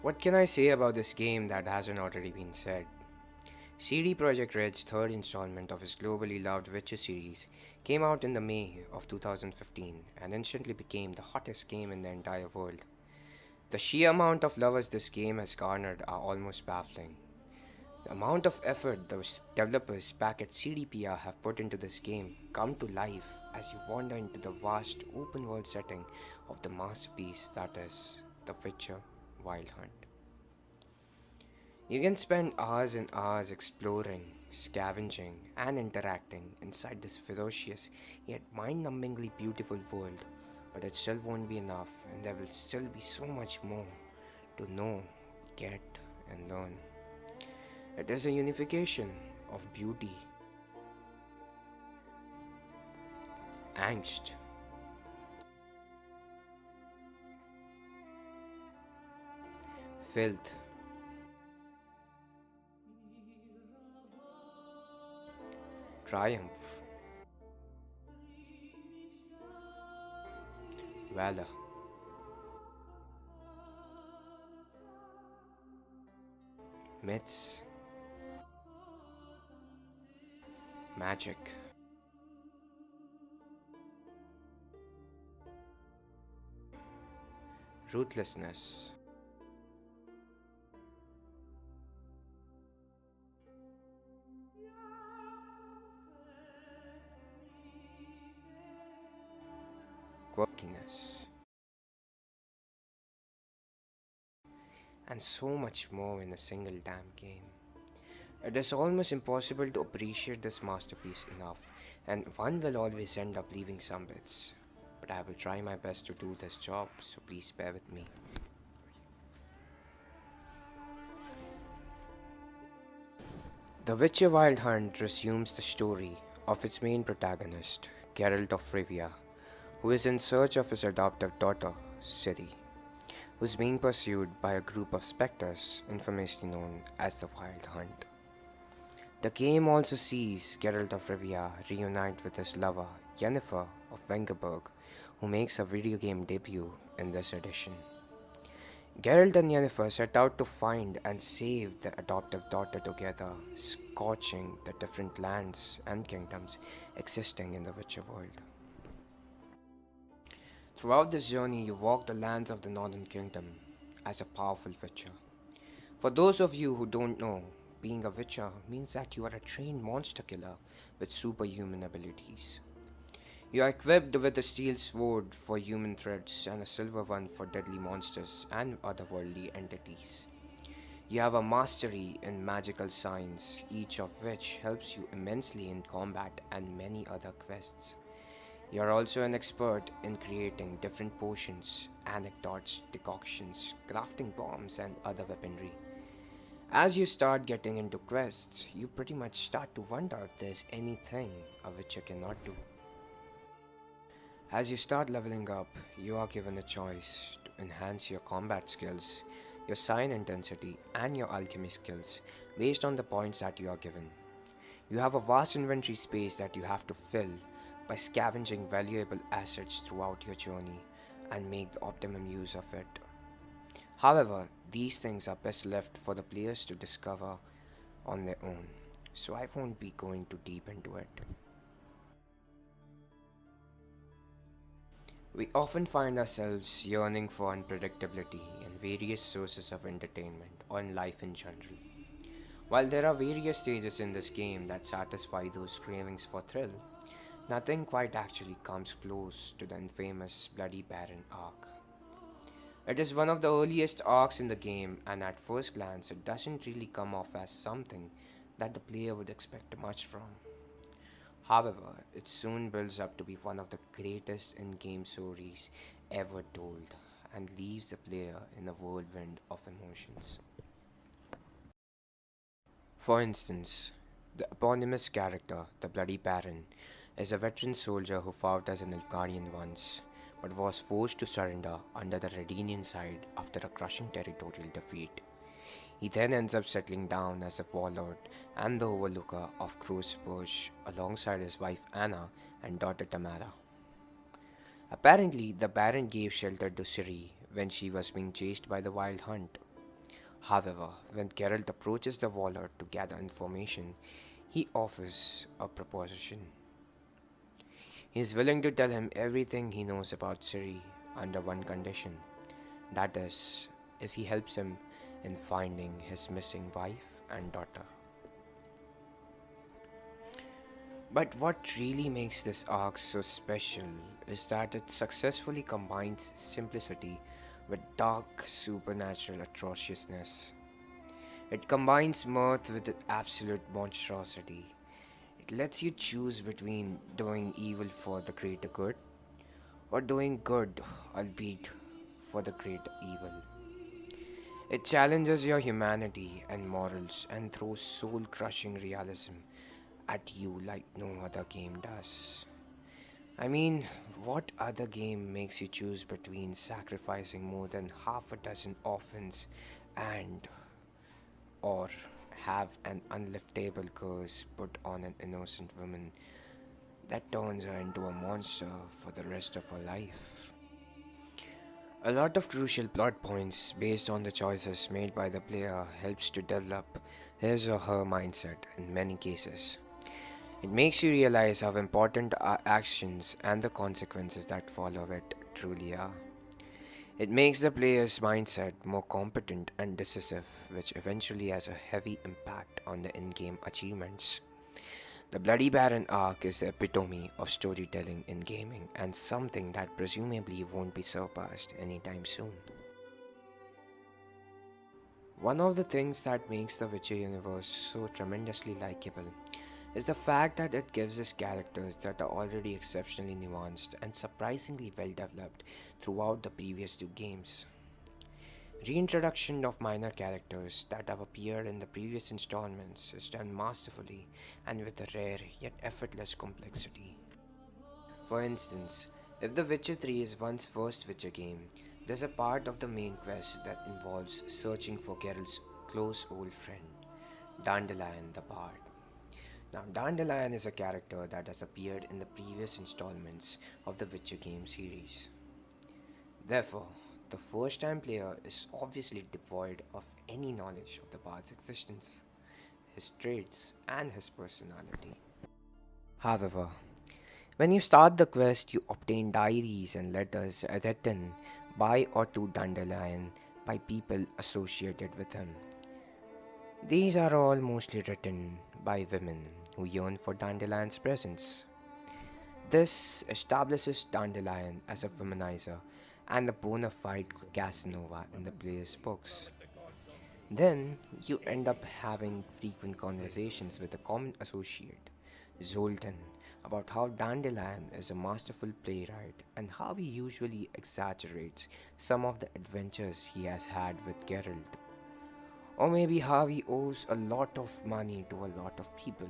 What can I say about this game that hasn't already been said? CD Projekt Red's third installment of his globally loved Witcher series came out in the May of 2015 and instantly became the hottest game in the entire world. The sheer amount of lovers this game has garnered are almost baffling. The amount of effort those developers back at CDPR have put into this game come to life as you wander into the vast open world setting of the masterpiece that is The Witcher Wild Hunt. You can spend hours and hours exploring, scavenging, and interacting inside this ferocious yet mind numbingly beautiful world, but it still won't be enough, and there will still be so much more to know, get, and learn. It is a unification of beauty, angst, filth, triumph, valor, myths, magic, ruthlessness, quirkiness, and so much more in a single damn game. It is almost impossible to appreciate this masterpiece enough, and one will always end up leaving some bits. But I will try my best to do this job, so please bear with me. The Witcher Wild Hunt resumes the story of its main protagonist, Geralt of Rivia, who is in search of his adoptive daughter, Ciri, who is being pursued by a group of spectres infamously known as the Wild Hunt. The game also sees Geralt of Rivia reunite with his lover, Yennefer of Wengerberg, who makes a video game debut in this edition. Geralt and Yennefer set out to find and save their adoptive daughter together, scorching the different lands and kingdoms existing in the Witcher world. Throughout this journey, you walk the lands of the Northern Kingdom as a powerful Witcher. For those of you who don't know, being a Witcher means that you are a trained monster killer with superhuman abilities. You are equipped with a steel sword for human threats and a silver one for deadly monsters and otherworldly entities. You have a mastery in magical science, each of which helps you immensely in combat and many other quests. You are also an expert in creating different potions, anecdotes, decoctions, crafting bombs, and other weaponry. As you start getting into quests, you pretty much start to wonder if there's anything a Witcher cannot do. As you start leveling up, you are given a choice to enhance your combat skills, your sign intensity, and your alchemy skills based on the points that you are given. You have a vast inventory space that you have to fill by scavenging valuable assets throughout your journey and make the optimum use of it. However, these things are best left for the players to discover on their own, so I won't be going too deep into it. We often find ourselves yearning for unpredictability and various sources of entertainment or in life in general. While there are various stages in this game that satisfy those cravings for thrill, nothing quite actually comes close to the infamous Bloody Baron arc. It is one of the earliest arcs in the game, and at first glance, it doesn't really come off as something that the player would expect much from. However, it soon builds up to be one of the greatest in game stories ever told and leaves the player in a whirlwind of emotions. For instance, the eponymous character, the Bloody Baron, is a veteran soldier who fought as an Nilfgaardian once, but was forced to surrender under the Redinian side after a crushing territorial defeat. He then ends up settling down as a warlord and the overlooker of Crowsbush alongside his wife Anna and daughter Tamara. Apparently, the Baron gave shelter to Ciri when she was being chased by the Wild Hunt. However, when Geralt approaches the Warlord to gather information, he offers a proposition. He is willing to tell him everything he knows about Ciri under one condition. That is, if he helps him in finding his missing wife and daughter. But what really makes this arc so special is that it successfully combines simplicity with dark supernatural atrociousness. It combines mirth with absolute monstrosity. It lets you choose between doing evil for the greater good or doing good, albeit for the greater evil. It challenges your humanity and morals and throws soul crushing realism at you like no other game does. I mean, what other game makes you choose between sacrificing more than half a dozen orphans and or have an unliftable curse put on an innocent woman that turns her into a monster for the rest of her life? A lot of crucial plot points based on the choices made by the player helps to develop his or her mindset in many cases. It makes you realize how important our actions and the consequences that follow it truly are. It makes the player's mindset more competent and decisive, which eventually has a heavy impact on the in game achievements. The Bloody Baron arc is the epitome of storytelling in gaming and something that presumably won't be surpassed anytime soon. One of the things that makes the Witcher universe so tremendously likable is the fact that it gives us characters that are already exceptionally nuanced and surprisingly well developed throughout the previous two games. Reintroduction of minor characters that have appeared in the previous installments is done masterfully and with a rare yet effortless complexity. For instance, if The Witcher 3 is one's first Witcher game, there's a part of the main quest that involves searching for Geralt's close old friend, Dandelion the Bard. Now, Dandelion is a character that has appeared in the previous installments of the Witcher game series. Therefore, the first time player is obviously devoid of any knowledge of the bard's existence, his traits, and his personality. However, when you start the quest, you obtain diaries and letters written by or to Dandelion by people associated with him. These are all mostly written by women who yearn for Dandelion's presence. This establishes Dandelion as a womanizer and a bona fide Casanova in the player's books. Then you end up having frequent conversations with a common associate, Zoltan, about how Dandelion is a masterful playwright and how he usually exaggerates some of the adventures he has had with Geralt, or maybe how he owes a lot of money to a lot of people.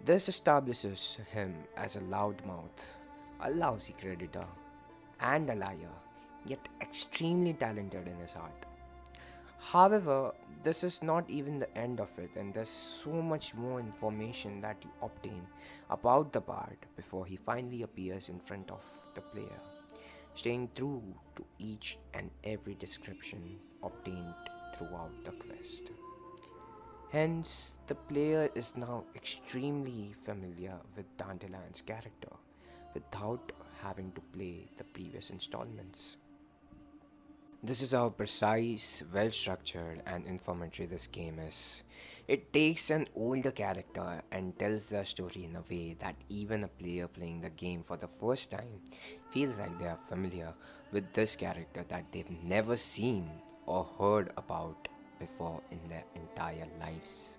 This establishes him as a loudmouth, a lousy creditor, and a liar, yet extremely talented in his art. However, this is not even the end of it, and there's so much more information that you obtain about the bard before he finally appears in front of the player, staying true to each and every description obtained throughout the quest. Hence, the player is now extremely familiar with Dandelion's character without having to play the previous installments. This is how precise, well structured, and informative this game is. It takes an older character and tells their story in a way that even a player playing the game for the first time feels like they are familiar with this character that they've never seen or heard about before in their entire lives.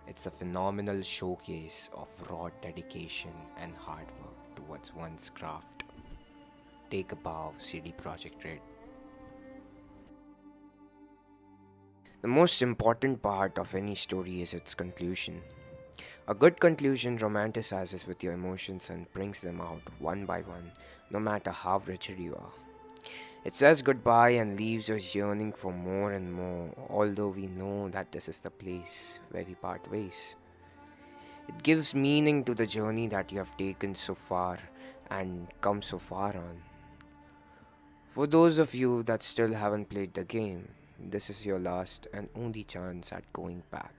It's a phenomenal showcase of raw dedication and hard work towards one's craft. Take a bow, CD Projekt Red. The most important part of any story is its conclusion. A good conclusion romanticizes with your emotions and brings them out one by one, no matter how wretched you are. It says goodbye and leaves us yearning for more and more, although we know that this is the place where we part ways. It gives meaning to the journey that you have taken so far and come so far on. For those of you that still haven't played the game, this is your last and only chance at going back.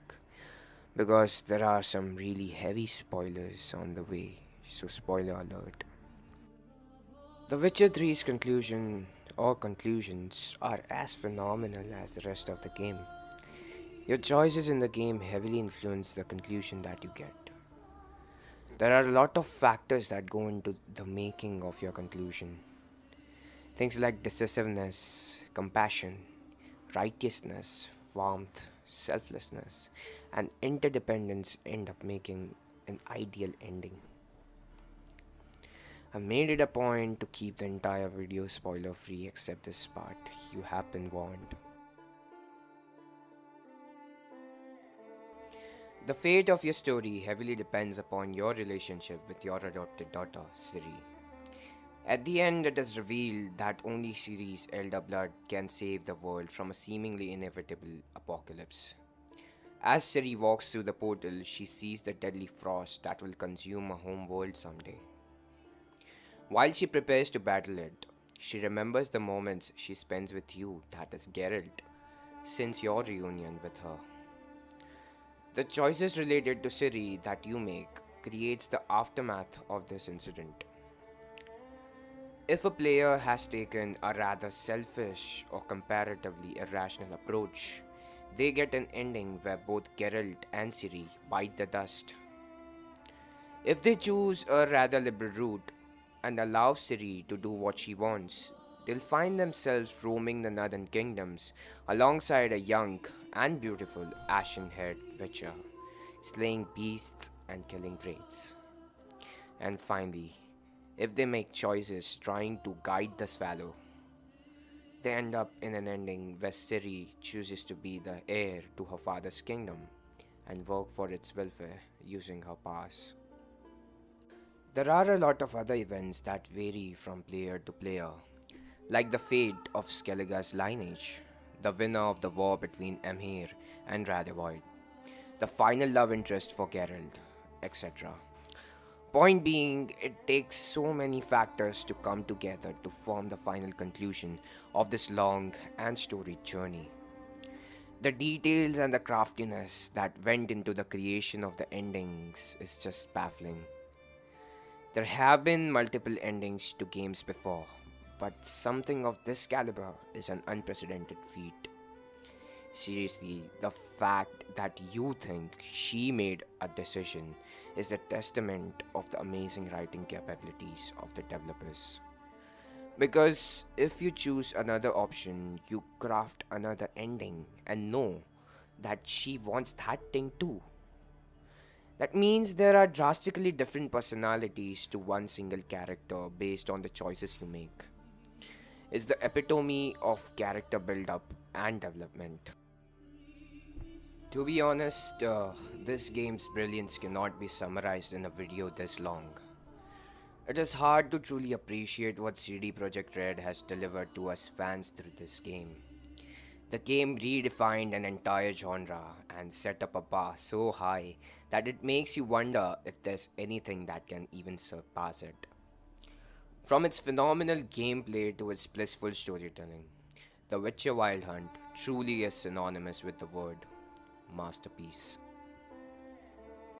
Because there are some really heavy spoilers on the way, so spoiler alert. The Witcher 3's conclusion or conclusions are as phenomenal as the rest of the game. Your choices in the game heavily influence the conclusion that you get. There are a lot of factors that go into the making of your conclusion. Things like decisiveness, compassion, righteousness, warmth, selflessness, and interdependence end up making an ideal ending. I made it a point to keep the entire video spoiler free except this part. You have been warned. The fate of your story heavily depends upon your relationship with your adopted daughter, Siri. At the end, it is revealed that only Ciri's elder blood can save the world from a seemingly inevitable apocalypse. As Siri walks through the portal, she sees the deadly frost that will consume her home world someday. While she prepares to battle it, she remembers the moments she spends with you, that is Geralt, since your reunion with her. The choices related to Siri that you make creates the aftermath of this incident. If a player has taken a rather selfish or comparatively irrational approach, they get an ending where both Geralt and Ciri bite the dust. If they choose a rather liberal route and allow Ciri to do what she wants, they'll find themselves roaming the northern kingdoms alongside a young and beautiful ashen-haired witcher, slaying beasts and killing wraiths. And finally, if they make choices trying to guide the swallow, they end up in an ending where Ciri chooses to be the heir to her father's kingdom and work for its welfare using her powers. There are a lot of other events that vary from player to player, like the fate of Skellige's lineage, the winner of the war between Emhyr and Radovid, the final love interest for Geralt, etc. Point being, it takes so many factors to come together to form the final conclusion of this long and storied journey. The details and the craftiness that went into the creation of the endings is just baffling. There have been multiple endings to games before, but something of this caliber is an unprecedented feat. Seriously, the fact that you think she made a decision is a testament of the amazing writing capabilities of the developers. Because if you choose another option, you craft another ending and know that she wants that thing too. That means there are drastically different personalities to one single character based on the choices you make. It's the epitome of character build up and development. To be honest, this game's brilliance cannot be summarized in a video this long. It is hard to truly appreciate what CD Projekt Red has delivered to us fans through this game. The game redefined an entire genre and set up a bar so high that it makes you wonder if there's anything that can even surpass it. From its phenomenal gameplay to its blissful storytelling, The Witcher Wild Hunt truly is synonymous with the word masterpiece.